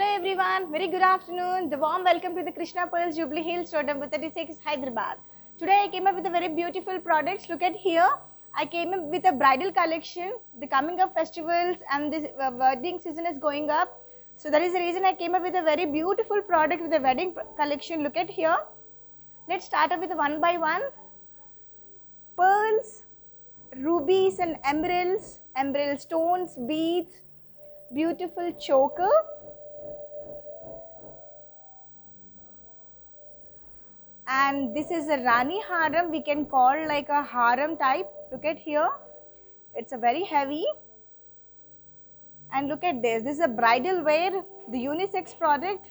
Hello everyone, very good afternoon. The warm welcome to the Krishna Pearls Jubilee Hills Road number 36 Hyderabad. Today I came up with a very beautiful products. Look at here. I came up with a bridal collection. The coming up festivals and this wedding season is going up. So that is the reason I came up with a very beautiful product with a wedding collection. Look at here. Let's start up with one by one. Pearls, rubies and emeralds, emerald stones, beads, beautiful choker. And this is a Rani Haram, we can call like a harem type. Look at here, it's a very heavy. And look at this is a bridal wear, the unisex product.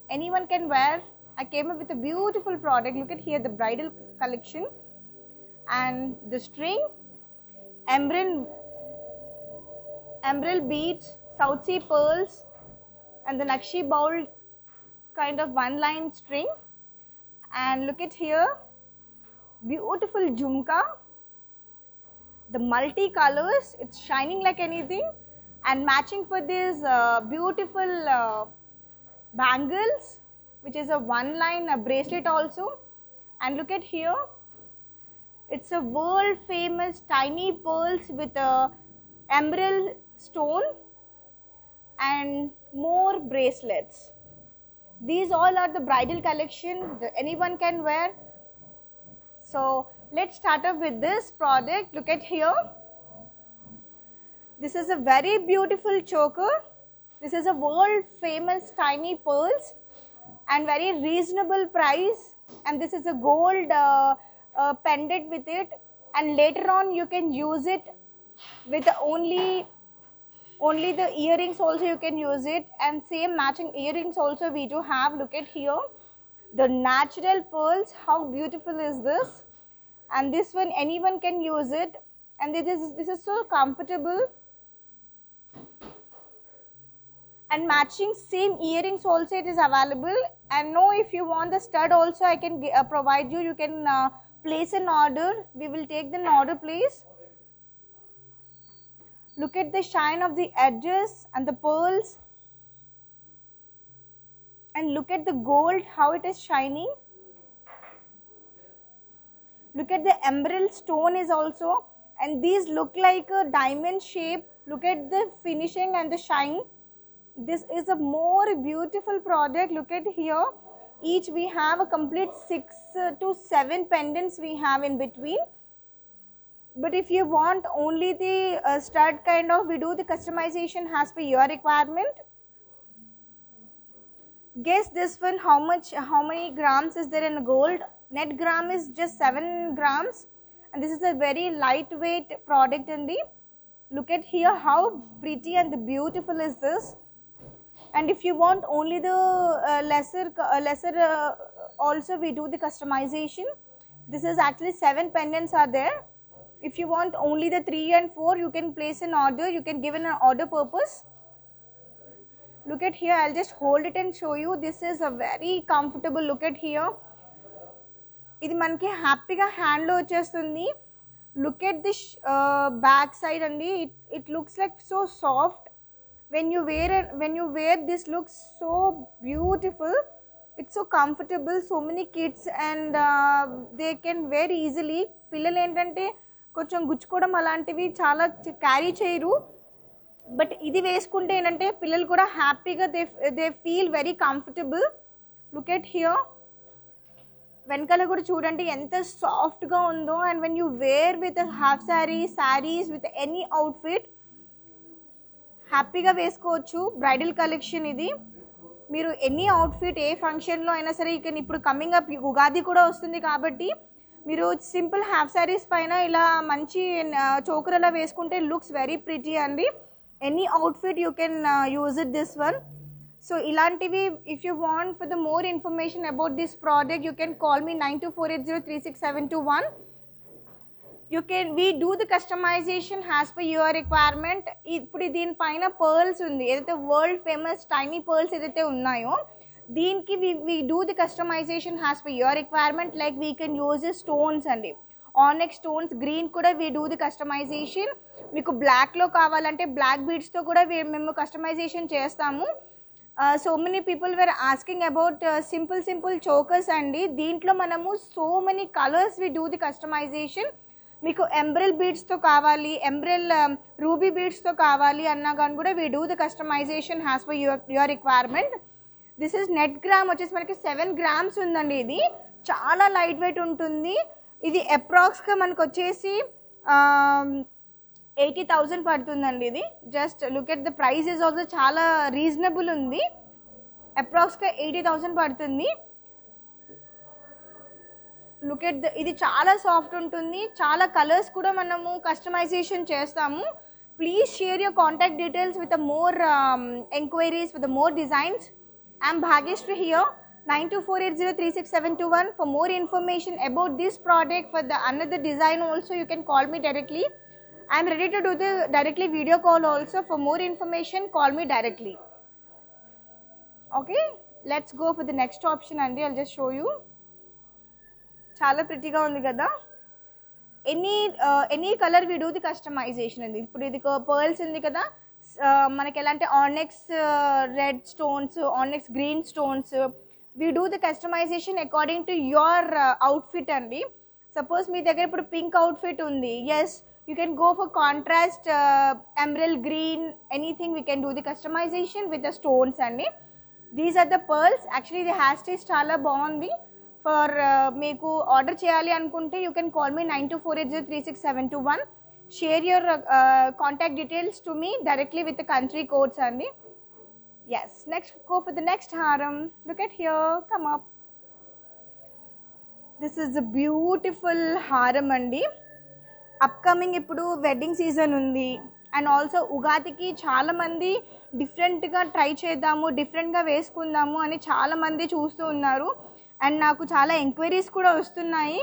Anyone can wear. I came up with a beautiful product. Look at here, the bridal collection. And the string, emerald beads, South Sea pearls, and the Nakshi bowl kind of one line string. And look at here, beautiful jhumka, the multi colors, it's shining like anything. And matching for this beautiful bangles, which is a one line bracelet also. And look at here, it's a world famous tiny pearls with a emerald stone and more bracelets. These all are the bridal collection that anyone can wear. So let's start off with this product. Look at here. This is a very beautiful choker. This is a world famous tiny pearls and very reasonable price. And this is a gold pendant with it. And later on you can use it with only the earrings also you can use it, and same matching earrings also we do have. Look at here, the natural pearls, how beautiful is this. And this one anyone can use it, and this is so comfortable. And matching same earrings also it is available. And no, if you want the stud also I can provide you. You can place an order, we will take the order please. Look at the shine of the edges and the pearls. And look at the gold, how it is shining. Look at the emerald stone is also. And these look like a diamond shape. Look at the finishing and the shine. This is a more beautiful product. Look at here. Each we have a complete 6 to 7 pendants we have in between. But if you want only the stud kind of, we do the customization as per your requirement. Guess this one, how many grams is there in gold? Net gram is just 7 grams. And this is a very lightweight product indeed. Look at here, how pretty and the beautiful is this. And if you want only the lesser also we do the customization. This is actually 7 pendants are there. If you want only the 3 and 4, you can place an order, you can give an order purpose. Look at here, I'll just hold it and show you. This is a very comfortable. Look at here. Idi manki happy ga hand lo vachestundi. Look at this back side andi. It looks like so soft. When you wear this looks so beautiful. It's so comfortable. So many kids and they can wear easily. పిల్లలు ఏంటంటే కొంచెం గుచ్చుకోవడం అలాంటివి చాలా carry చేయరు. But ఇది వేసుకుంటే ఏంటంటే పిల్లలు కూడా హ్యాపీగా they feel very comfortable. Look at here. వెనకాల కూడా చూడండి ఎంత సాఫ్ట్గా ఉందో. And when you wear with half saris with any outfit హ్యాపీగా వేసుకోవచ్చు. బ్రైడల్ కలెక్షన్ ఇది. మీరు ఎనీ అవుట్ఫిట్ ఏ ఫంక్షన్లో అయినా సరే, ఇప్పుడు కమింగ్ అప్ ఉగాది కూడా వస్తుంది కాబట్టి మీరు సింపుల్ హాఫ్ శారీస్ పైన ఇలా మంచి చోకరలా వేసుకుంటే లుక్స్ వెరీ ప్రిటీ అండి. Any outfit you can use it this one. So ఇలాంటివి if you want for the more information about this product you can call me 9248036721. We do the customization as per your requirement. ఇప్పుడు దీనిపైన pearls ఉంది, ఏదైతే world famous tiny pearls ఏదైతే ఉన్నాయో దీనికి we do the customization as per your requirement. Like we can use the stones అండి, ఆనెక్స్ stones, green కూడా we do the customization. మీకు బ్లాక్లో కావాలంటే బ్లాక్ బీడ్స్తో కూడా మేము కస్టమైజేషన్ చేస్తాము. So many people were asking about simple chokers అండి. దీంట్లో మనము so many colours we do the customization. మీకు ఎంబ్రెల్ బీడ్స్తో కావాలి, ఎంబ్రెల్ రూబీ బీడ్స్తో కావాలి అన్నా కానీ కూడా we do the customization as for your requirement. This is net gram వచ్చేసి మనకి 7 grams ఉందండి. ఇది చాలా లైట్ వెయిట్ ఉంటుంది. ఇది అప్రాక్స్గా మనకు వచ్చేసి 80,000 పడుతుందండి. ఇది just look at the price is also చాలా రీజనబుల్ ఉంది. అప్రాక్స్గా 80,000 పడుతుంది. లుక్ ఎట్ ద, ఇది చాలా సాఫ్ట్ ఉంటుంది. చాలా కలర్స్ కూడా మనము కస్టమైజేషన్ చేస్తాము. Please share your contact details with more enquiries, with more designs. I'm Bhagyashree here, 9248036721. For more information about this product, for the another design also, you can call me directly. I am ready to do the directly video call also. For more information, call me directly. Okay, let's go for the next option and I'll just show you. చాలా ప్రిటీగా ఉంది కదా. Any colour we do the customisation అండి. ఇప్పుడు ఇది pearls ఉంది కదా, మనకి ఎలా అంటే ఆర్నెక్స్ రెడ్ స్టోన్స్, ఆర్నెక్స్ green stones, we do the customisation according to your outfit అండి. సపోజ్ మీ దగ్గర ఇప్పుడు పింక్ అవుట్ఫిట్ ఉంది, yes you can go for contrast emerald green, anything we can do the customisation with the stones అండి. These are the pearls. Actually ఇది hair styles చాలా బాగుంది. For మీకు ఆర్డర్ చేయాలి అనుకుంటే you can call me 9248036721. Share your contact details to me directly with country codes అండి. Yes, next go for the next haram. Look at here, come up. This is a beautiful haram andi. Upcoming ippudu wedding season undi, and also ugadiki chaala mandi different ga try chedamu, different ga veskundamu ani chaala mandi chustu unnaru. And naaku chaala enquiries kuda vastunayi.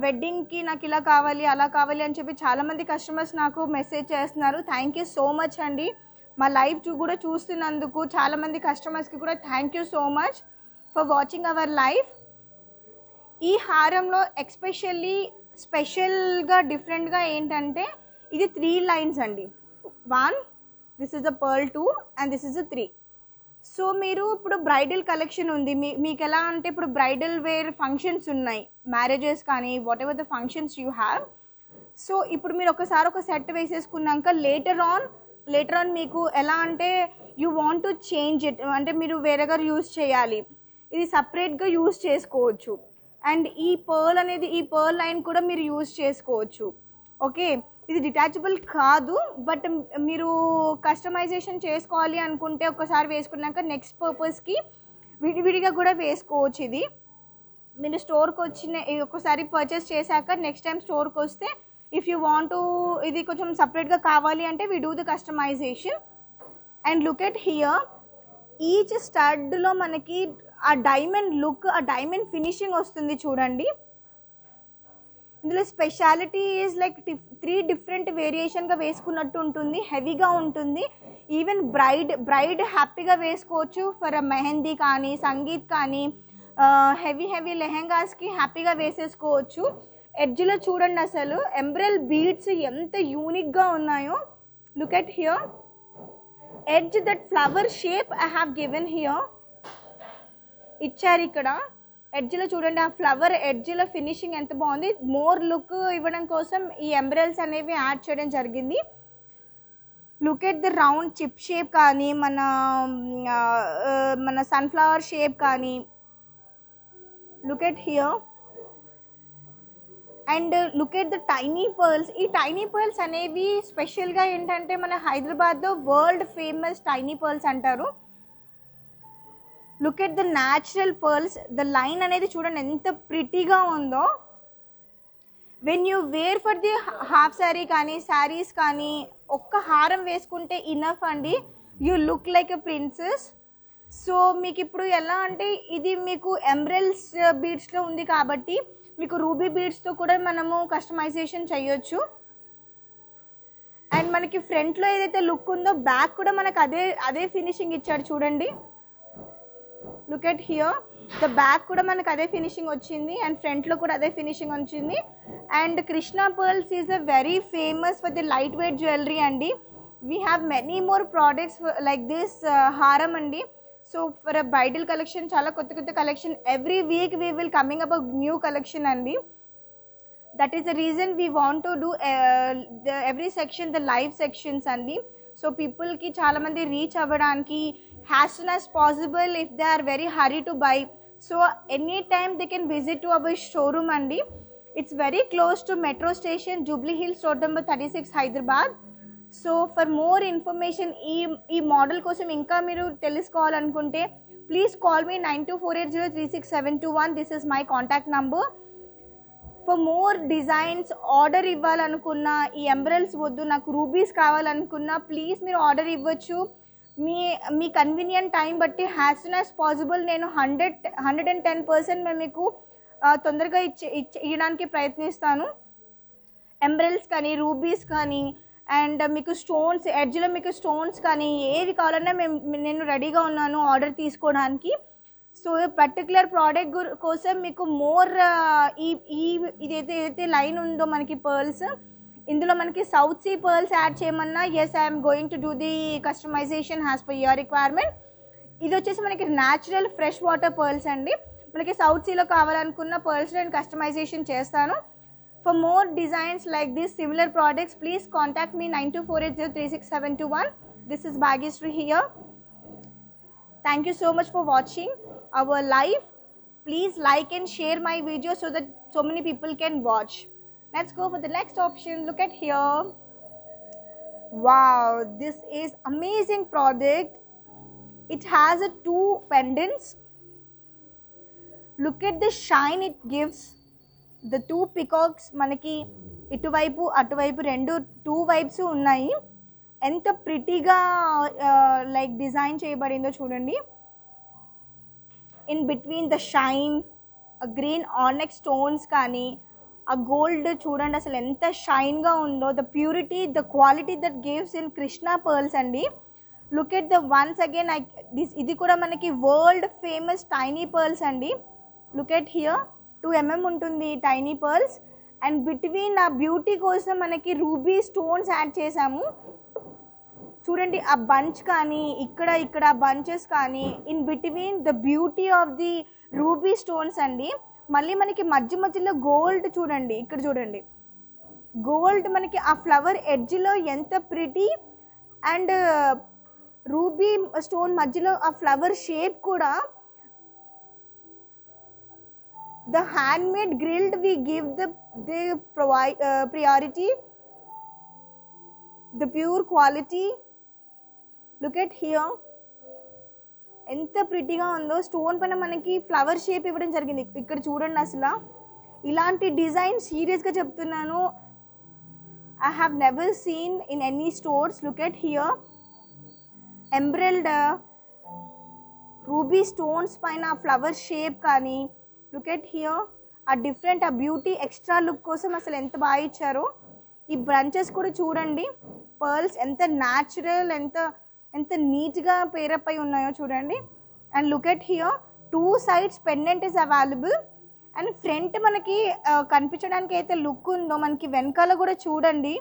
వెడ్డింగ్కి నాకు ఇలా కావాలి అలా కావాలి అని చెప్పి చాలామంది customers నాకు message చేస్తున్నారు. థ్యాంక్ యూ సో మచ్ అండి. మా లైవ్ కూడా చూస్తున్నందుకు చాలామంది కస్టమర్స్కి కూడా thank you so much for watching our live. ఈ హారంలో ఎక్స్పెషల్లీ స్పెషల్గా డిఫరెంట్గా ఏంటంటే ఇది 3 lines అండి. 1, this is the pearl, 2 and this is the 3. So మీరు ఇప్పుడు బ్రైడల్ కలెక్షన్ ఉంది, మీకు ఎలా అంటే ఇప్పుడు బ్రైడల్ వేర్ ఫంక్షన్స్ ఉన్నాయి, మ్యారేజెస్ కానీ what ever the functions you have. So ఇప్పుడు మీరు ఒకసారి ఒక సెట్ వేసేసుకున్నాక లేటర్ ఆన్ మీకు ఎలా అంటే you want to change it, అంటే మీరు వేరేగా యూజ్ చేయాలి, ఇది సపరేట్గా యూజ్ చేసుకోవచ్చు. అండ్ ఈ పర్ల్ లైన్ కూడా మీరు యూజ్ చేసుకోవచ్చు. ఓకే, ఇది డిటాచబుల్ కాదు, బట్ మీరు కస్టమైజేషన్ చేసుకోవాలి అనుకుంటే ఒకసారి వేసుకున్నాక నెక్స్ట్ పర్పస్కి విడివిడిగా కూడా వేసుకోవచ్చు. ఇది మీరు స్టోర్కి ఒకసారి పర్చేస్ చేశాక నెక్స్ట్ టైం స్టోర్కి వస్తే ఇఫ్ యూ వాంట్ ఇది కొంచెం సపరేట్గా కావాలి అంటే we do the customisation. And look at here, each స్టడ్లో మనకి ఆ డైమండ్ లుక్, ఆ డైమండ్ ఫినిషింగ్ వస్తుంది చూడండి. ఇందులో స్పెషాలిటీ ఈజ్ లైక్ 3 different వేరియేషన్గా వేసుకున్నట్టు ఉంటుంది, హెవీగా ఉంటుంది. ఈవెన్ బ్రైడ్ హ్యాపీగా వేసుకోవచ్చు. ఫర్ మెహందీ కానీ సంగీత్ కానీ హెవీ లెహెంగాస్కి హ్యాపీగా వేసేసుకోవచ్చు. ఎడ్జ్లో చూడండి అసలు ఎంబ్రెల్ బీడ్స్ ఎంత యూనిక్గా ఉన్నాయో. Look at here, edge that flower shape I have given here ఇచ్చారు ఇక్కడ. ఎడ్జ్లో చూడండి ఆ ఫ్లవర్ ఎడ్జ్లో ఫినిషింగ్ ఎంత బాగుంది. మోర్ లుక్ ఇవ్వడం కోసం ఈ ఎంబ్రెల్స్ అనేవి యాడ్ చేయడం జరిగింది. Look at the round chip shape కానీ మన సన్ఫ్లవర్ షేప్ కానీ. Look at here and look at the tiny pearls. ఈ టైనీ పర్ల్స్ అనేవి స్పెషల్గా ఏంటంటే మన హైదరాబాద్లో వరల్డ్ ఫేమస్ టైనీ పర్ల్స్ అంటారు. Look at the natural pearls. The line అనేది చూడండి ఎంత ప్రిటీగా ఉందో. When you wear for the half saree కానీ శారీస్ కానీ ఒక్క హారం వేసుకుంటే ఇనఫ్ అండి, you look like a princess. So మీకు ఇప్పుడు ఎలా అంటే ఇది మీకు ఎంబ్రెల్స్ బీడ్స్లో ఉంది కాబట్టి మీకు రూబీ బీడ్స్తో కూడా మనము కస్టమైజేషన్ చేయొచ్చు. అండ్ మనకి ఫ్రంట్లో ఏదైతే లుక్ ఉందో బ్యాక్ కూడా మనకు అదే ఫినిషింగ్ ఇచ్చాడు చూడండి. Look at here, the back కూడా మనకు అదే ఫినిషింగ్ వచ్చింది అండ్ ఫ్రంట్లో కూడా అదే ఫినిషింగ్ వచ్చింది. And Krishna pearls is a very famous for the light weight jewellery అండి. we have many more products like this haram andi. So for a bridal collection chala kotta collection, every week we will coming up a new collection andi. That is the reason we want to do every section the live sections andi. So people ki chala mandi reach avvadaniki as soon as possible if they are very hurry to buy. So anytime they can visit to our showroom andi. It's very close to metro station, Jubilee Hills, road number 36, Hyderabad. So for more information ఈ మోడల్ కోసం ఇంకా మీరు తెలుసుకోవాలనుకుంటే please call me 9248036721. This is my contact number. For more designs order ఇవ్వాలనుకున్నా, ఈ emeralds వద్దు నాకు రూబీస్ కావాలనుకున్నా ప్లీజ్ మీరు ఆర్డర్ ఇవ్వచ్చు. మీ కన్వీనియంట్ టైం బట్టి యాజ్ సూన్ యాజ్ పాసిబుల్ నేను 110% మేము మీకు తొందరగా ఇవ్వడానికి ప్రయత్నిస్తాను. ఎంబ్రల్స్ కానీ రూబీస్ కానీ అండ్ మీకు స్టోన్స్ ఎడ్జ్లో మీకు స్టోన్స్ కానీ ఏది కావాలన్నా నేను రెడీగా ఉన్నాను ఆర్డర్ తీసుకోవడానికి. సో పర్టికులర్ ప్రోడక్ట్ కోసం మీకు మోర్ ఇదైతే లైన్ ఉందో మనకి పర్ల్స్, ఇందులో మనకి సౌత్ సీ పర్ల్స్ యాడ్ చేయమన్నా yes I'm going to do the customization as per your requirement. ఇది వచ్చేసి మనకి న్యాచురల్ ఫ్రెష్ వాటర్ పర్ల్స్ అండి. మనకి సౌత్ సీలో కావాలనుకున్న పర్ల్స్ నేను కస్టమైజేషన్ చేస్తాను. For more designs like this similar products, please contact me 9248036721. This is Bhagyashree here. Thank you so much for watching our live. Please like and share my video so that so many people can watch. Let's go for the next option. Look at here. Wow, this is amazing product. It has a 2 pendants. Look at the shine it gives. The 2 peacocks మనకి ఇటువైపు అటువైపు 2 vibes ఉన్నాయి. ఎంత ప్రిటీగా like design చేయబడిందో చూడండి. In between the shine, green ఆర్నెక్ stones కానీ ఆ గోల్డ్ చూడండి అసలు ఎంత షైన్గా ఉందో. The purity, the quality that gives in Krishna pearls అండి. Look at the ones again ఇది కూడా మనకి వరల్డ్ ఫేమస్ టైనీ పర్ల్స్ అండి. లుక్ ఎట్ హియర్ 2 mm ఉంటుంది టైనీ పర్ల్స్. అండ్ బిట్వీన్ ఆ బ్యూటీ కోసం మనకి రూబీ స్టోన్స్ యాడ్ చేసాము చూడండి. ఆ బంచ్ కానీ ఇక్కడ బంచెస్ కానీ in between the beauty of the ruby stones అండి. మళ్ళీ మనకి మధ్యలో గోల్డ్ చూడండి, ఇక్కడ చూడండి గోల్డ్ మనకి ఆ ఫ్లవర్ ఎడ్జ్లో ఎంత ప్రిటీ. అండ్ రూబీ స్టోన్ మధ్యలో ఆ ఫ్లవర్ షేప్ కూడా. The handmade grilled we give the priority, the pure quality. Look at here. ఎంత ప్రిటీగా ఉందో. స్టోన్ పైన మనకి ఫ్లవర్ షేప్ ఇవ్వడం జరిగింది. ఇక్కడ చూడండి అసలు ఇలాంటి డిజైన్ సీరియస్గా చెప్తున్నాను I have never seen in any stores. Look at here. Emerald ruby stones పైన ఫ్లవర్ షేప్ కానీ లుక్ ఎట్ హియర్. ఆ డిఫరెంట్ ఆ బ్యూటీ ఎక్స్ట్రా లుక్ కోసం అసలు ఎంత బాగా ఇచ్చారో. ఈ బ్రంచెస్ కూడా చూడండి పర్ల్స్ ఎంత న్యాచురల్, ఎంత నీట్గా పేరప్ అయి ఉన్నాయో చూడండి. And look at here 2 sides pendant is available. And front మనకి కనిపించడానికి అయితే లుక్ ఉందో మనకి వెనకాల కూడా చూడండి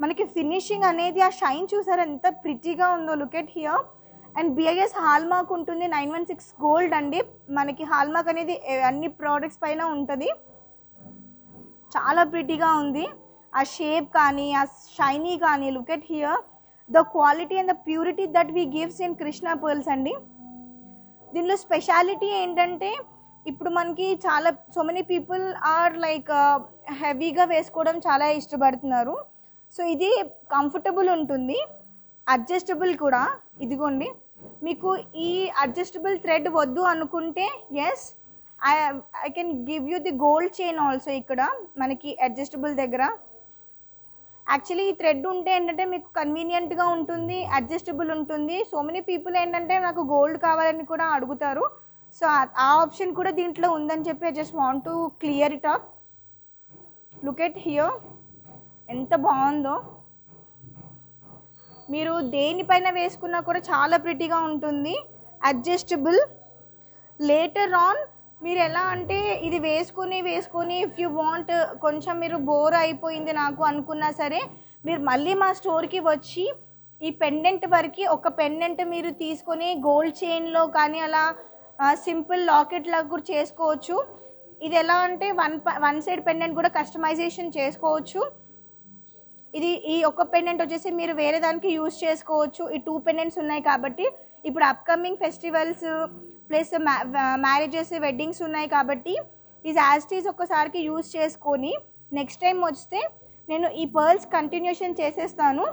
మనకి ఫినిషింగ్ అనేది ఆ షైన్ చూసారు ఎంత ప్రిటీగా ఉందో. Look at here. And BIS hall mark ఉంటుంది 916 గోల్డ్ అండి. మనకి హాల్ మార్క్ అనేది అన్ని ప్రోడక్ట్స్ పైన ఉంటుంది. చాలా ప్రిటీగా ఉంది ఆ షేప్ కానీ ఆ షైనీ కానీ. Look at here the quality and the purity that we gives in Krishna pearls అండి. దీనిలో స్పెషాలిటీ ఏంటంటే ఇప్పుడు మనకి చాలా so many people are like హెవీగా వేసుకోవడం చాలా ఇష్టపడుతున్నారు. సో ఇది కంఫర్టబుల్ ఉంటుంది, అడ్జస్టబుల్ కూడా. ఇదిగోండి మీకు ఈ అడ్జస్టబుల్ థ్రెడ్ వద్దు అనుకుంటే yes I can give you the gold chain also. ఇక్కడ మనకి అడ్జస్టబుల్ దగ్గర యాక్చువల్లీ ఈ థ్రెడ్ ఉంటే ఏంటంటే మీకు కన్వీనియంట్గా ఉంటుంది, అడ్జస్టబుల్ ఉంటుంది. సో మెనీ పీపుల్ ఏంటంటే నాకు గోల్డ్ కావాలని కూడా అడుగుతారు. సో ఆ ఆప్షన్ కూడా దీంట్లో ఉందని చెప్పి I just want to clear it up. Look at here ఎంత బాగుందో. మీరు దేనిపైన వేసుకున్నా కూడా చాలా ప్రిటీగా ఉంటుంది, అడ్జస్టబుల్. లేటర్ ఆన్ మీరు ఎలా అంటే ఇది వేసుకొని ఇఫ్ యూ వాంట్ కొంచెం మీరు బోర్ అయిపోయింది నాకు అనుకున్నా సరే మీరు మళ్ళీ మా స్టోర్కి వచ్చి ఈ పెండెంట్ వరకు ఒక పెండెంట్ మీరు తీసుకొని గోల్డ్ చైన్లో కానీ అలా సింపుల్ లాకెట్ లాగా కూడా చేసుకోవచ్చు. ఇది ఎలా అంటే వన్ సైడ్ పెండెంట్ కూడా కస్టమైజేషన్ చేసుకోవచ్చు. ఇది ఈ ఒక్క పెండెంట్ వచ్చేసి మీరు వేరే దానికి యూజ్ చేసుకోవచ్చు. ఈ 2 పెండెంట్స్ ఉన్నాయి కాబట్టి ఇప్పుడు upcoming festivals plus marriages weddings ఉన్నాయి కాబట్టి ఇది యాజ్టీస్ ఒక్కసారికి యూజ్ చేసుకొని నెక్స్ట్ టైం వస్తే నేను ఈ పర్ల్స్ కంటిన్యూషన్ చేసేస్తాను.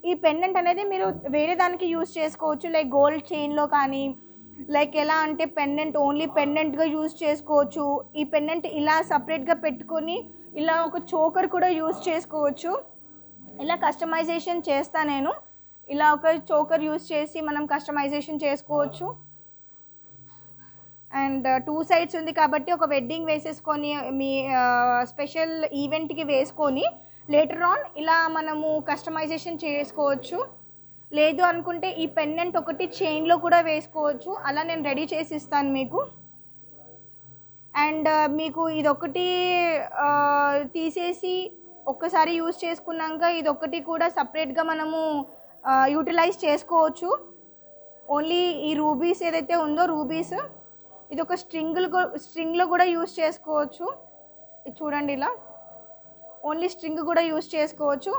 ఈ పెండెంట్ అనేది మీరు వేరే దానికి యూజ్ చేసుకోవచ్చు, లైక్ గోల్డ్ చైన్లో కానీ, లైక్ ఎలా అంటే పెండెంట్ ఓన్లీ పెండెంట్గా యూజ్ చేసుకోవచ్చు. ఈ పెండెంట్ ఇలా సపరేట్గా పెట్టుకొని ఇలా ఒక చోకర్ కూడా యూజ్ చేసుకోవచ్చు. ఇలా కస్టమైజేషన్ చేస్తా నేను. ఇలా ఒక చోకర్ యూజ్ చేసి మనం కస్టమైజేషన్ చేసుకోవచ్చు. అండ్ 2 సైడ్స్ ఉంది కాబట్టి ఒక వెడ్డింగ్ వేసేసుకొని మీ స్పెషల్ ఈవెంట్కి వేసుకొని లేటర్ ఆన్ ఇలా మనము కస్టమైజేషన్ చేసుకోవచ్చు. లేదు అనుకుంటే ఈ పెండెంట్ ఒకటి చైన్లో కూడా వేసుకోవచ్చు. అలా నేను రెడీ చేసి ఇస్తాను మీకు. అండ్ మీకు ఇదొకటి తీసేసి ఒక్కసారి యూజ్ చేసుకున్నాక ఇదొకటి కూడా సపరేట్గా మనము యూటిలైజ్ చేసుకోవచ్చు. ఓన్లీ ఈ రూబీస్ ఏదైతే ఉందో రూబీస్ ఇది ఒక స్ట్రింగ్లో కూడా యూజ్ చేసుకోవచ్చు. ఇది చూడండి, ఇలా ఓన్లీ స్ట్రింగ్ కూడా యూజ్ చేసుకోవచ్చు.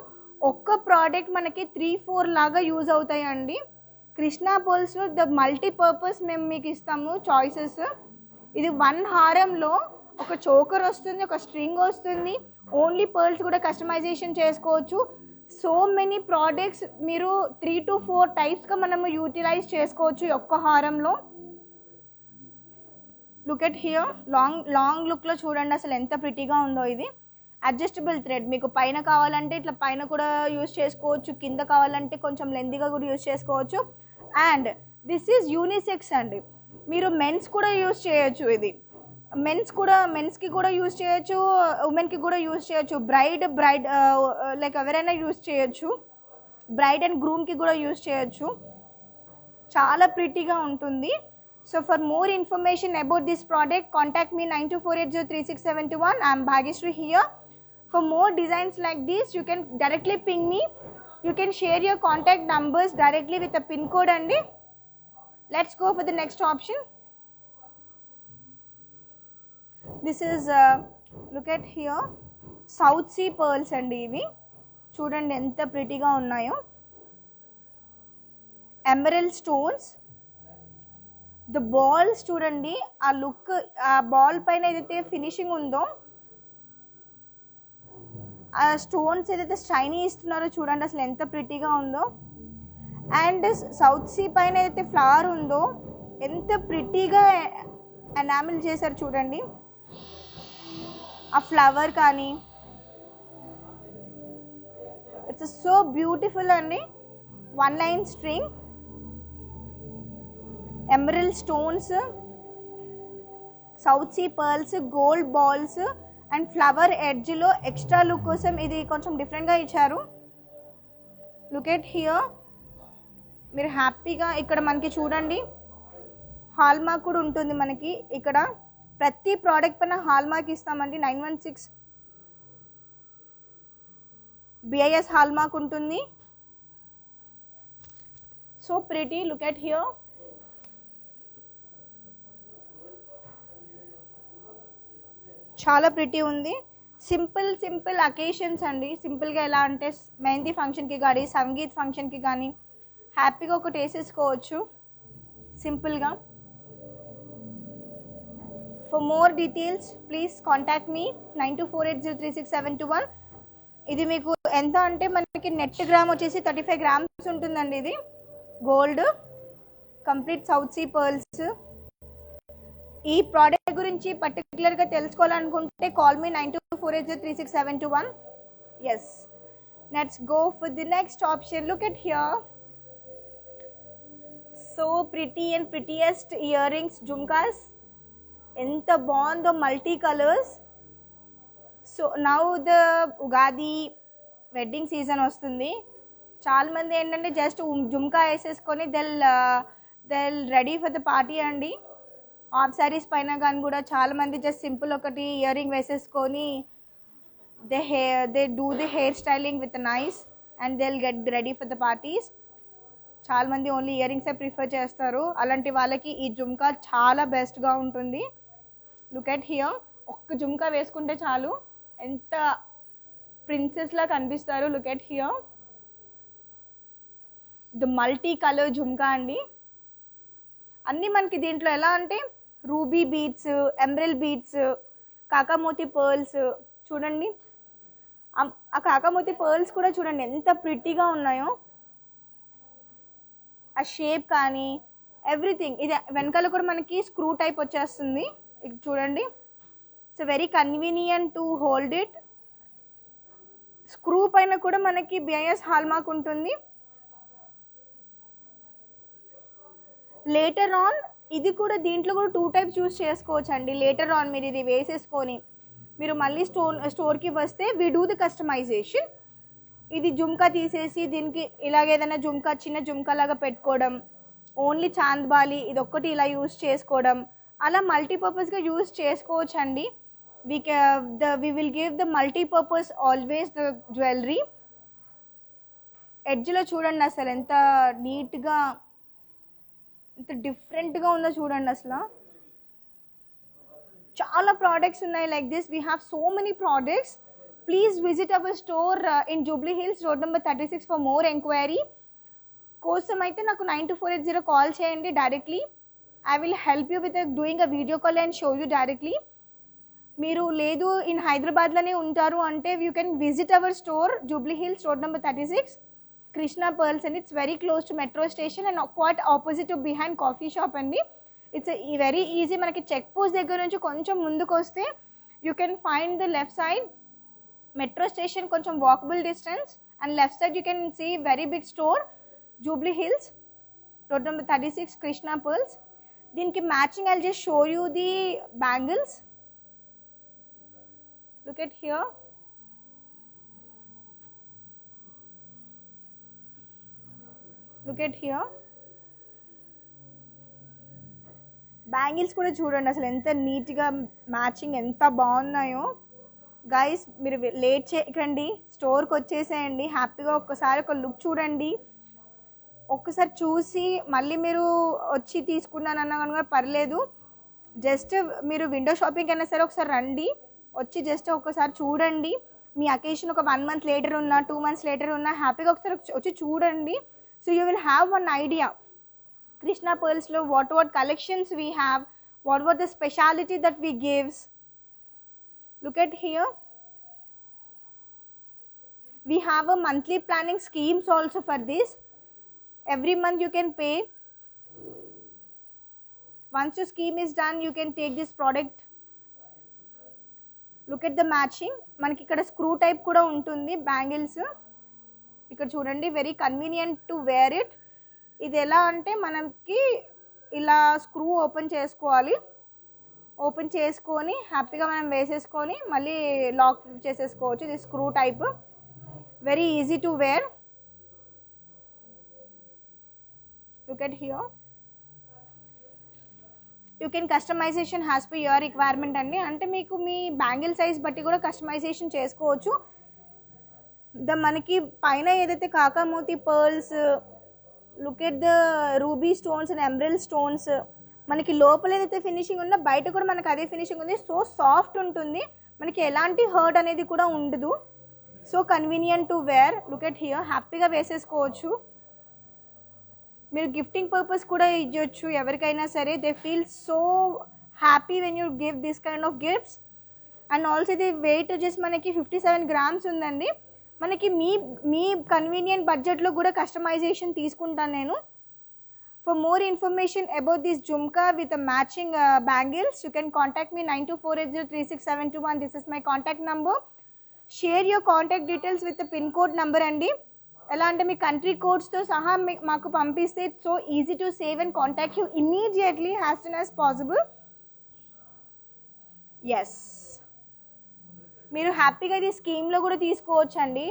ఒక్క ప్రోడక్ట్ మనకి 3-4 లాగా యూజ్ అవుతాయండి. కృష్ణా పర్ల్స్ ద మల్టీపర్పస్ మేము మీకు ఇస్తాము చాయిసెస్. ఇది 1 హారంలో ఒక చోకర్ వస్తుంది, ఒక స్ట్రింగ్ వస్తుంది, ఓన్లీ పర్ల్స్ కూడా కస్టమైజేషన్ చేసుకోవచ్చు. సో మెనీ ప్రోడక్ట్స్ మీరు 3 to 4 టైప్స్గా మనము యూటిలైజ్ చేసుకోవచ్చు ఈ ఒక్క హారంలో. లుక్ ఎట్ హియర్, లాంగ్ లుక్లో చూడండి అసలు ఎంత ప్రిటీగా ఉందో. ఇది అడ్జస్టబుల్ థ్రెడ్, మీకు పైన కావాలంటే ఇట్లా పైన కూడా యూజ్ చేసుకోవచ్చు, కింద కావాలంటే కొంచెం లెంతీగా కూడా యూజ్ చేసుకోవచ్చు. అండ్ దిస్ ఈజ్ యూనిసెక్స్ అండి, మీరు మెన్స్ కూడా యూజ్ చేయొచ్చు. ఇది మెన్స్కి కూడా యూజ్ చేయొచ్చు, ఉమెన్కి కూడా యూజ్ చేయొచ్చు. బ్రైడ్ లైక్ ఎవరైనా యూజ్ చేయొచ్చు. బ్రైడ్ అండ్ గ్రూమ్కి కూడా యూజ్ చేయొచ్చు. చాలా ప్రిటీగా ఉంటుంది. So for more information about this product contact me 9248036721. I'm Bhagyashree here. For more designs like this, you can directly ping me. You can share your contact numbers directly with a pin code and let's go for the next option. This is look at here, South Sea pearls and ivi చూడండి ఎంత ప్రిటీగా ఉన్నాయో. Emerald stones, the balls చూడండి, ఆ look, ఆ ball పైన ఏదైతే finishing ఉందో, ఆ స్టోన్స్ ఏదైతే షైనీ ఇస్తున్నారో చూడండి అసలు ఎంత ప్రిటీగా ఉందో. అండ్ సౌత్ సీ పైన ఏదైతే ఫ్లవర్ ఉందో ఎంత ప్రిటీగా ఎనామిల్ చేశారు చూడండి. ఆ ఫ్లవర్ కానీ ఇట్స్ సో బ్యూటిఫుల్ అండి. 1 line string, emerald stones, south sea pearls, gold balls and flower ఎడ్జ్లో ఎక్స్ట్రా లుక్ కోసం ఇది కొంచెం డిఫరెంట్గా ఇచ్చారు. లుక్ ఎట్ హియర్, మీరు హ్యాపీగా ఇక్కడ మనకి చూడండి హాల్ మార్క్ కూడా ఉంటుంది మనకి. ఇక్కడ ప్రతి ప్రోడక్ట్ పైన హాల్ మార్క్ ఇస్తామండి. 916 BIS హాల్ మార్క్ ఉంటుంది. So pretty, look at here. చాలా ప్రిటీ ఉంది. సింపుల్ అకేషన్స్ అండి. సింపుల్గా ఎలా అంటే మెహందీ ఫంక్షన్కి కానీ సంగీత్ ఫంక్షన్కి కానీ హ్యాపీగా ఒకటి వేసేసుకోవచ్చు సింపుల్గా. For more details please contact me 9248036721. ఇది మీకు ఎంత అంటే మనకి నెట్ గ్రామ్ వచ్చేసి 35 grams ఉంటుందండి. ఇది gold complete south sea pearls. ఈ ప్రోడక్ట్ గురించి పర్టికులర్గా తెలుసుకోవాలనుకుంటే call me 9248036721. Yes, let's go for the next option. Look at here, so pretty and prettiest earrings, jhumkas ఎంత బాగుందో, multi colours. So now the Ugadi wedding season వస్తుంది. చాలామంది ఏంటంటే just jhumka వేసేసుకొని they'll ready for the party అండి. Half saris పైన కానీ కూడా చాలామంది జస్ట్ సింపుల్ ఒకటి ఇయర్ రింగ్ వేసేసుకొని they do the hair styling with nice and they will get ready for the parties. చాలా మంది ఓన్లీ ఇయర్ రింగ్సే ప్రిఫర్ చేస్తారు. అలాంటి వాళ్ళకి ఈ జుమ్కా చాలా బెస్ట్గా ఉంటుంది. లుక్ ఎట్ హియర్, ఒక్క జుమ్కా వేసుకుంటే చాలు ఎంత ప్రిన్సెస్లా కనిపిస్తారు. Look at here, the multi colour jhumka అండి. అన్నీ మనకి దీంట్లో ఎలా అంటే ruby beads, emerald beads, kakamoti pearls చూడండి. ఆ కాకామోతి పర్ల్స్ కూడా చూడండి ఎంత ప్రిట్టీగా ఉన్నాయో. ఆ షేప్ కానీ ఎవ్రీథింగ్. ఇది వెనకాల కూడా మనకి స్క్రూ టైప్ వచ్చేస్తుంది. ఇది చూడండి, it's very convenient to hold it. Screw పైన కూడా మనకి బిఐఎస్ హాల్మార్క్ ఉంటుంది. లేటర్ ఆన్ ఇది కూడా దీంట్లో కూడా 2 టైప్స్ చూస్ చేసుకోవచ్చు అండి. లేటర్ ఆన్ మీరు ఇది వేసేసుకొని మీరు మళ్ళీ స్టోర్కి వస్తే వీ డూ ది కస్టమైజేషన్. ఇది జుమ్కా తీసేసి దీనికి ఇలాగేదైనా జుమ్కా చిన్న జుమ్కా లాగా పెట్టుకోవడం, ఓన్లీ చాంద్బాలి ఇది ఒక్కటి ఇలా యూస్ చేసుకోవడం, అలా మల్టీపర్పస్గా యూస్ చేసుకోవచ్చు అండి. we will give the multi-purpose always the jewelry. ఎడ్జ్లో చూడండి అసలు ఎంత నీట్గా ఎంత డిఫరెంట్గా ఉందో చూడండి. అసలు చాలా ప్రోడక్ట్స్ ఉన్నాయి like this. We have so many products. Please visit our store in Jubilee Hills, road number 36 for more enquiry కోసం అయితే నాకు 9248 కాల్ చేయండి directly. I will help you with doing a video call and show you directly. మీరు లేదు in హైదరాబాద్లోనే ఉంటారు అంటే you can visit our store Jubilee Hills, road number 36, Krishna Pearls, and it's very close to metro station and quite opposite to behind coffee shop అండి. It's very easy. మనకి check post దగ్గర నుంచి కొంచెం ముందుకు వస్తే you can find the left side metro station, కొంచెం walkable distance, and left side you can see very big store Jubilee Hills, road number 36, Krishna Pearls. దీనికి matching I'll just show you the bangles. Look at here, look at here. Bangles కూడా చూడండి అసలు ఎంత నీట్గా matching ఎంత బాగున్నాయో. Guys మీరు late చేయకండి, స్టోర్కి వచ్చేసేయండి. హ్యాపీగా ఒక్కసారి ఒక లుక్ చూడండి. ఒక్కసారి చూసి మళ్ళీ మీరు వచ్చి తీసుకున్నానన్నా కనుక పర్లేదు. జస్ట్ మీరు విండో షాపింగ్ అయినా సరే ఒకసారి రండి, వచ్చి జస్ట్ ఒక్కసారి చూడండి. మీ అకేషన్ ఒక 1 month లేటర్ ఉన్నా 2 months లేటర్ ఉన్నా హ్యాపీగా ఒకసారి వచ్చి చూడండి. So you will have one idea Krishna Pearls lo what collections we have, what the speciality that we gives. Look at here, we have a monthly planning schemes also for this. Every month you can pay. Once your scheme is done you can take this product. Look at the matching. మనకి ఇక్కడ screw type కూడా ఉంటుంది bangles. ఇక్కడ చూడండి, very convenient to wear it. ఇది ఎలా అంటే మనకి ఇలా స్క్రూ ఓపెన్ చేసుకోవాలి, ఓపెన్ చేసుకొని హ్యాపీగా మనం వేసేసుకొని మళ్ళీ లాక్ చేసేసుకోవచ్చు. ఇది screw type, very easy to wear. Look at here, you can customization as per your requirement అండి. అంటే మీకు మీ బ్యాంగిల్ సైజ్ బట్టి కూడా కస్టమైజేషన్ చేసుకోవచ్చు. మనకి పైన ఏదైతే kakamoti pearls, look at the ruby stones and emerald stones, మనకి లోపల ఏదైతే ఫినిషింగ్ ఉందో బయట కూడా మనకి అదే ఫినిషింగ్ ఉంది. సో సాఫ్ట్ ఉంటుంది, మనకి ఎలాంటి హర్ట్ అనేది కూడా ఉండదు. So convenient to wear. Look at here, హ్యాపీగా వేసేసుకోవచ్చు. మీరు గిఫ్టింగ్ పర్పస్ కూడా ఇవ్వచ్చు ఎవరికైనా సరే. They feel so happy when you give this kind of gifts. And also ఇది వెయిట్ జస్ట్ మనకి 57 grams ఉందండి. మనకి మీ కన్వీనియంట్ బడ్జెట్లో కూడా కస్టమైజేషన్ తీసుకుంటాను నేను. For more information about this jhumka with matching bangles you can contact me 9248036721. This is my contact number. Share your contact details with pin code number అండి. ఎలా అంటే మీ కంట్రీ కోడ్స్తో సహా మాకు పంపిస్తే so easy to save and contact you immediately as soon as possible. Yes, మీరు హ్యాపీగా ఇది స్కీమ్లో కూడా తీసుకోవచ్చు అండి.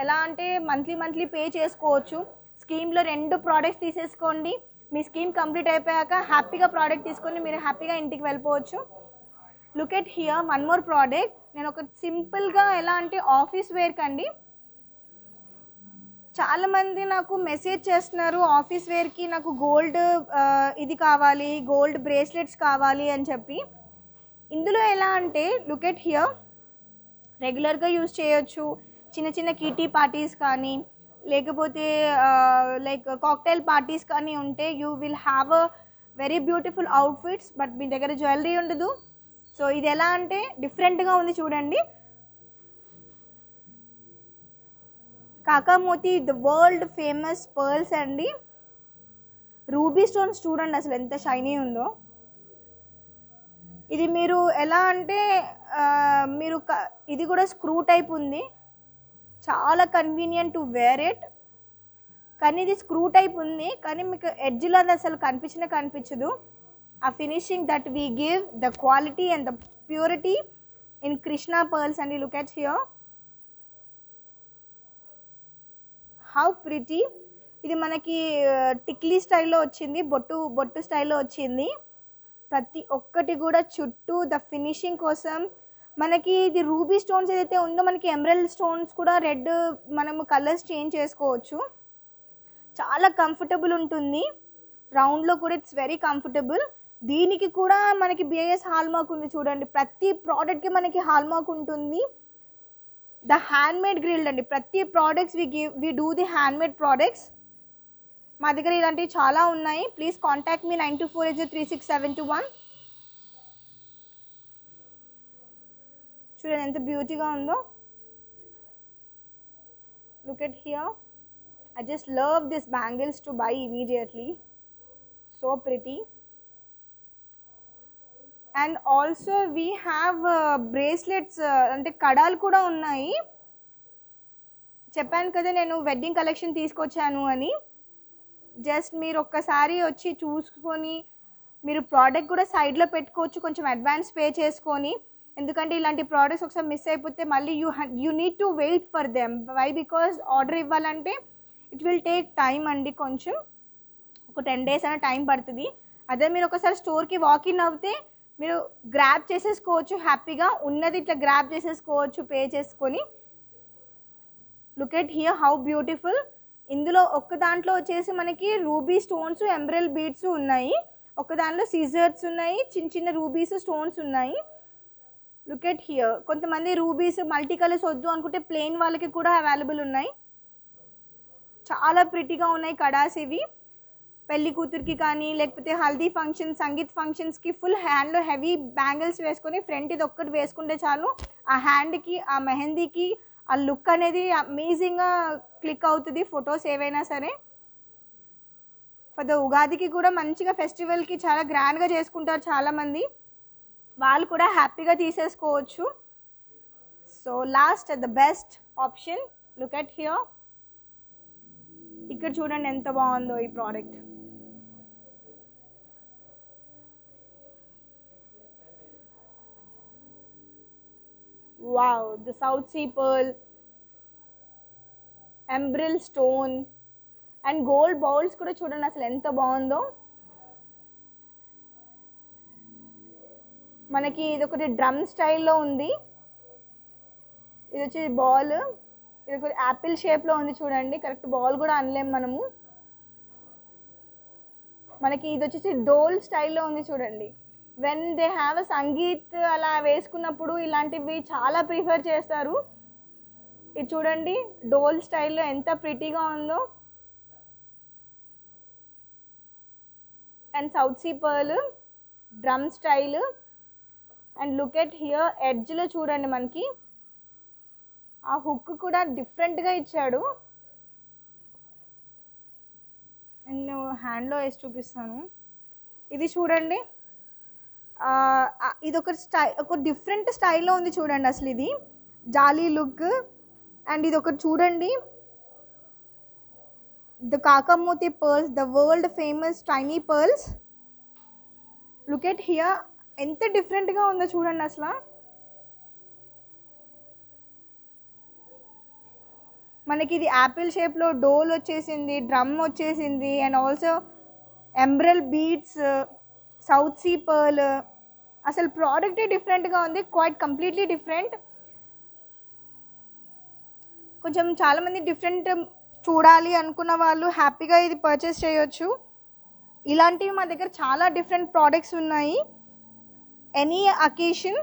ఎలా అంటే మంత్లీ పే చేసుకోవచ్చు. స్కీమ్లో 2 ప్రోడక్ట్స్ తీసేసుకోండి. మీ స్కీమ్ కంప్లీట్ అయిపోయాక హ్యాపీగా ప్రోడక్ట్ తీసుకొని మీరు హ్యాపీగా ఇంటికి వెళ్ళిపోవచ్చు. Look at here, one more product. నేను ఒక సింపుల్గా ఎలా అంటే ఆఫీస్ వేర్కి అండి, చాలామంది నాకు మెసేజ్ చేస్తున్నారు ఆఫీస్ వేర్కి నాకు గోల్డ్ ఇది కావాలి, గోల్డ్ బ్రేస్లెట్స్ కావాలి అని చెప్పి. ఇందులో ఎలా అంటే లుక్ ఎట్ హియర్, రెగ్యులర్గా యూజ్ చేయొచ్చు, చిన్న చిన్న కిటీ పార్టీస్ కానీ లేకపోతే లైక్ కాక్టైల్ పార్టీస్ కానీ ఉంటే you will have a very beautiful outfits. But మీ దగ్గర జ్యువెలరీ ఉండదు. సో ఇది ఎలా అంటే డిఫరెంట్గా ఉంది చూడండి. కాకామోతి ద వరల్డ్ ఫేమస్ పర్ల్స్ అండి. రూబీ స్టోన్స్ చూడండి అసలు ఎంత షైనీ ఉందో. ఇది మీరు ఎలా అంటే మీరు ఇది కూడా స్క్రూ టైప్ ఉంది, చాలా కన్వీనియంట్ టు వేర్ ఇట్. కానీ ఇది స్క్రూ టైప్ ఉంది, కానీ మీకు ఎడ్జ్లో అది అసలు కనిపించదు. ఆ finishing that we give, the quality and the purity in Krishna pearls అండి. Look at here how pretty. ఇది మనకి టిక్లీ స్టైల్లో వచ్చింది, బొట్టు స్టైల్లో వచ్చింది. ప్రతి ఒక్కటి కూడా చుట్టూ ద ఫినిషింగ్ కోసం మనకి ఇది రూబీ స్టోన్స్ ఏదైతే ఉందో మనకి ఎమరల్డ్ స్టోన్స్ కూడా రెడ్ మనము కలర్స్ చేంజ్ చేసుకోవచ్చు. చాలా కంఫర్టబుల్ ఉంటుంది, రౌండ్లో కూడా ఇట్స్ వెరీ కంఫర్టబుల్. దీనికి కూడా మనకి బిఐఎస్ హాల్ మార్క్ ఉంది చూడండి. ప్రతి ప్రోడక్ట్కి మనకి హాల్ మార్క్ ఉంటుంది. ద హ్యాండ్మేడ్ గ్రిల్డ్ అండి. ప్రతి products we do the handmade products. మా దగ్గర ఇలాంటివి చాలా ఉన్నాయి. Please contact me 9248036721. చూడండి ఎంత బ్యూటీగా ఉందో. Look at here. I just love these bangles to buy immediately. So pretty. And also we have bracelets అంటే కడాలు కూడా ఉన్నాయి. చెప్పాను కదా నేను వెడ్డింగ్ కలెక్షన్ తీసుకొచ్చాను అని. జస్ట్ మీరు ఒక్కసారి వచ్చి చూసుకొని మీరు ప్రోడక్ట్ కూడా సైడ్లో పెట్టుకోవచ్చు, కొంచెం అడ్వాన్స్ పే చేసుకొని. ఎందుకంటే ఇలాంటి ప్రోడక్ట్స్ ఒకసారి మిస్ అయిపోతే మళ్ళీ you need to wait for them. Why? Because order ఇవ్వాలంటే ఇట్ విల్ టేక్ టైం అండి, కొంచెం ఒక 10 days అయినా టైం పడుతుంది. అదే మీరు ఒకసారి స్టోర్కి వాకిన్ అవుతే మీరు గ్రాబ్ చేసేసుకోవచ్చు, హ్యాపీగా ఉన్నది ఇట్లా గ్రాబ్ చేసేసుకోవచ్చు పే చేసుకొని. Look at here how beautiful. ఇందులో ఒక్క దాంట్లో వచ్చేసి మనకి రూబీ స్టోన్స్, ఎంబ్రెల్ బీడ్స్ ఉన్నాయి. ఒక దాంట్లో సీజర్స్ ఉన్నాయి, చిన్న చిన్న రూబీస్ స్టోన్స్ ఉన్నాయి. Look at here. కొంతమంది రూబీస్ మల్టీ కలర్స్ వద్దు అనుకుంటే ప్లెయిన్ వాళ్ళకి కూడా అవైలబుల్ ఉన్నాయి. చాలా ప్రిటీగా ఉన్నాయి కడాస్ ఇవి. పెళ్లి కూతురికి కానీ లేకపోతే హల్దీ ఫంక్షన్, సంగీత్ ఫంక్షన్స్కి ఫుల్ హ్యాండ్లో హెవీ బ్యాంగిల్స్ వేసుకొని ఫ్రంట్ ఇది ఒక్కటి వేసుకుంటే చాలు. ఆ హ్యాండ్కి, ఆ మెహందీకి ఆ లుక్ అనేది అమేజింగ్గా క్లిక్ అవుతుంది, ఫొటోస్ ఏవైనా సరే. ఫర్ ద ఉగాదికి కూడా మంచిగా ఫెస్టివల్కి చాలా గ్రాండ్గా చేసుకుంటారు చాలామంది, వాళ్ళు కూడా హ్యాపీగా తీసేసుకోవచ్చు. So last the best option. Look at here. ఇక్కడ చూడండి ఎంత బాగుందో ఈ product. Wow, the south sea pearl, ఎంబ్రిల్ స్టోన్ అండ్ గోల్డ్ బౌల్స్ కూడా చూడండి అసలు ఎంత బాగుందో. మనకి ఇది ఒకటి డ్రమ్ స్టైల్లో ఉంది. ఇది వచ్చి బాల్, ఇది ఒక యాపిల్ షేప్లో ఉంది చూడండి. కరెక్ట్ బాల్ కూడా అనలేము మనము. మనకి ఇది వచ్చేసి డోల్ స్టైల్లో ఉంది చూడండి. When they have a sangeet అలా వేసుకున్నప్పుడు ఇలాంటివి చాలా ప్రిఫర్ చేస్తారు. ఇది చూడండి డోల్ స్టైల్లో ఎంత ప్రిటీగా ఉందో. And south sea pearl, drum style. And look at here, ఎడ్జ్లో చూడండి మనకి ఆ హుక్ కూడా డిఫరెంట్గా ఇచ్చాడు. నేను హ్యాండ్లో వేసి చూపిస్తాను. ఇది చూడండి, ఇది ఒక డిఫరెంట్ స్టైల్లో ఉంది చూడండి అసలు. ఇది జాలీ లుక్. అండ్ ఇది ఒకటి చూడండి, the kakamoti pearls, the world famous tiny pearls. Look at here, ఎంత డిఫరెంట్గా ఉందో చూడండి అసలు. మనకి ఇది యాపిల్ షేప్లో డోల్ వచ్చేసింది, డ్రమ్ వచ్చేసింది, అండ్ ఆల్సో ఎంబ్రెల్ బీడ్స్, సౌత్ సీ పర్ల్. అసలు ప్రోడక్టే డిఫరెంట్గా ఉంది, క్వైట్ కంప్లీట్లీ డిఫరెంట్. కొంచెం చాలామంది డిఫరెంట్ చూడాలి అనుకున్న వాళ్ళు హ్యాపీగా ఇది పర్చేస్ చేయొచ్చు. ఇలాంటివి మా దగ్గర చాలా డిఫరెంట్ ప్రోడక్ట్స్ ఉన్నాయి. Any occasion,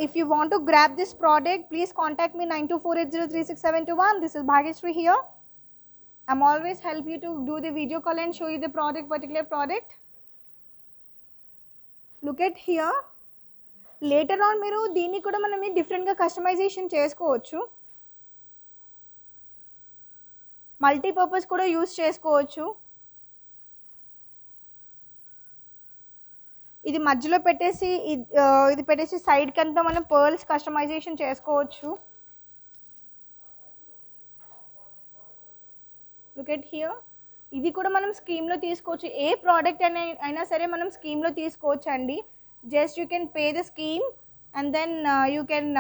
if you want to grab this product, please contact me 9248036721. This is Bhagyashree here. I'm always help you to do the video call and show you the particular product. Look at here. Later on మీరు దీన్ని కూడా మనం డిఫరెంట్గా customization చేసుకోవచ్చు. Multipurpose కూడా use చేసుకోవచ్చు. ఇది మధ్యలో పెట్టేసి ఇది పెట్టేసి సైడ్కి అంతా మనం పర్ల్స్ కస్టమైజేషన్ చేసుకోవచ్చు. Look at here. ఇది కూడా మనం స్కీమ్లో తీసుకోవచ్చు. ఏ ప్రోడక్ట్ అయినా సరే మనం స్కీమ్లో తీసుకోవచ్చు అండి. Just you can pay the scheme and then you can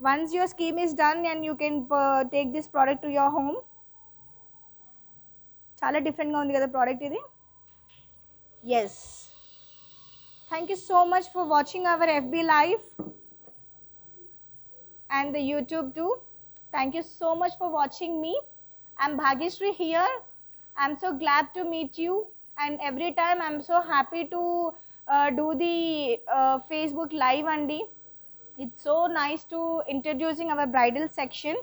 once your scheme is done and you can take this product to your home. చాలా డిఫరెంట్గా ఉంది కదా ప్రోడక్ట్ ఇది. Yes, thank you so much for watching our FB live and the YouTube too. Thank you so much for watching me. I'm Bhagyashree here. I'm so glad to meet you, and every time I'm so happy to do the Facebook live andi. It's so nice to introducing our bridal section,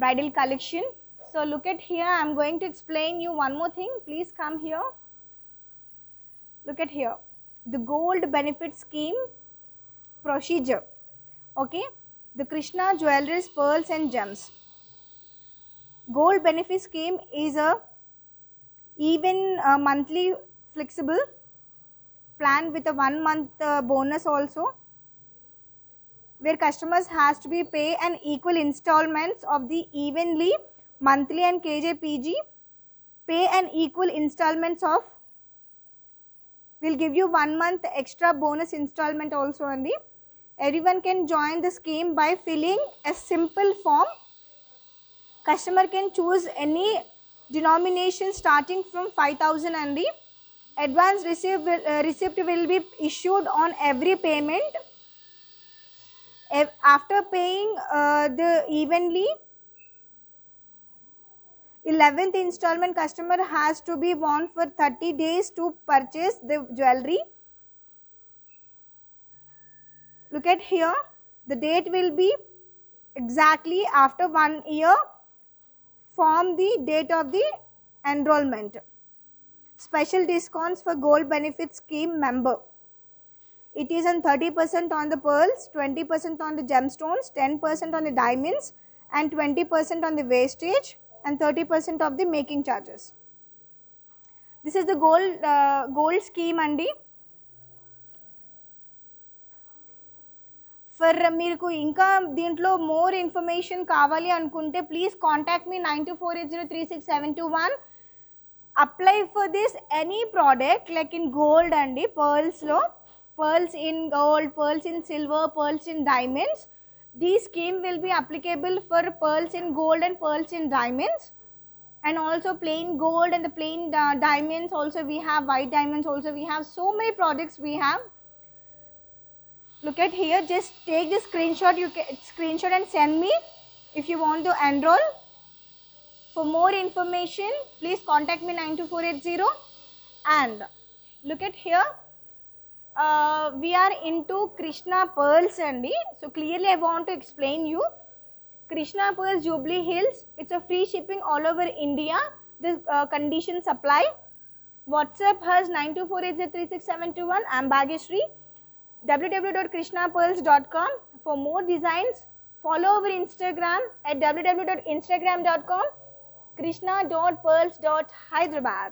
bridal collection. So look at here, I'm going to explain you one more thing. Please come here. Look at here. The gold benefit scheme procedure. Okay, the Krishna jewelries, pearls and gems. Gold benefit scheme is a even monthly flexible plan with a 1 month bonus also, where customers has to be pay an equal installments of the evenly monthly and KJPG pay an equal installments of. We'll give you 1 month extra bonus installment also andi. Everyone can join the scheme by filling a simple form. Customer can choose any denomination starting from 5,000 andi. Advance receipt will be issued on every payment. After paying the evenly 11th installment, customer has to be warned for 30 days to purchase the jewelry. Look at here, the date will be exactly after 1 year from the date of the enrollment. Special discounts for gold benefit scheme member. It is on 30% on the pearls, 20% on the gemstones, 10% on the diamonds and 20% on the wastage and 30% of the making charges. This is the gold scheme andi. For meeku inka dintlo more information kavali anukunte, please contact me 9248036721. Apply for this any product like in gold andi, pearls lo, pearls in gold, pearls in silver, pearls in diamonds. This scheme will be applicable for pearls in gold and pearls in diamonds, and also plain gold and the plain diamonds also we have, white diamonds also we have. So many products we have. Look at here, just take this screenshot, you can screenshot and send me if you want to enroll. For more information, please contact me 92480. And look at here, we are into Krishna pearls andi. So clearly I want to explain you. Krishna pearls, Jubilee Hills, it's a free shipping all over India. This conditions apply. WhatsApp has 9248036721. I'm Bhagyashree. www.krishnapearls.com. For more designs, follow our Instagram at www.instagram.com krishna.pearls.hyderabad.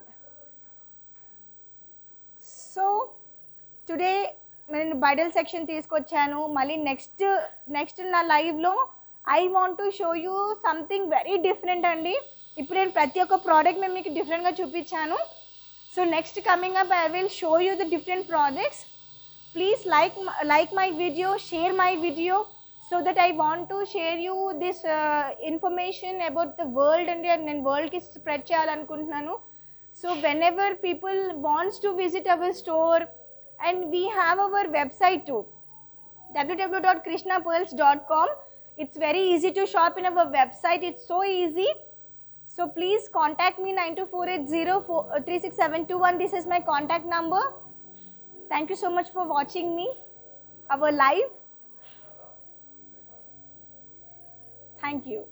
So today నేను bridal section తీసుకొచ్చాను. మళ్ళీ next నా లైవ్లో I want to show you something very different అండి. ఇప్పుడు నేను ప్రతి ఒక్క ప్రోడక్ట్ నేను మీకు డిఫరెంట్గా చూపించాను. So next coming up I will show you the different products. Please like my video, share my video, so that I want to share you this information about the world and నేను వరల్డ్కి spread చేయాలనుకుంటున్నాను. So whenever people wants to visit our store, and we have our website too, www.krishnapearls.com. It's very easy to shop in our website. It's so easy. So please contact me 9248036721. This is my contact number. Thank you so much for watching me, our live. Thank you.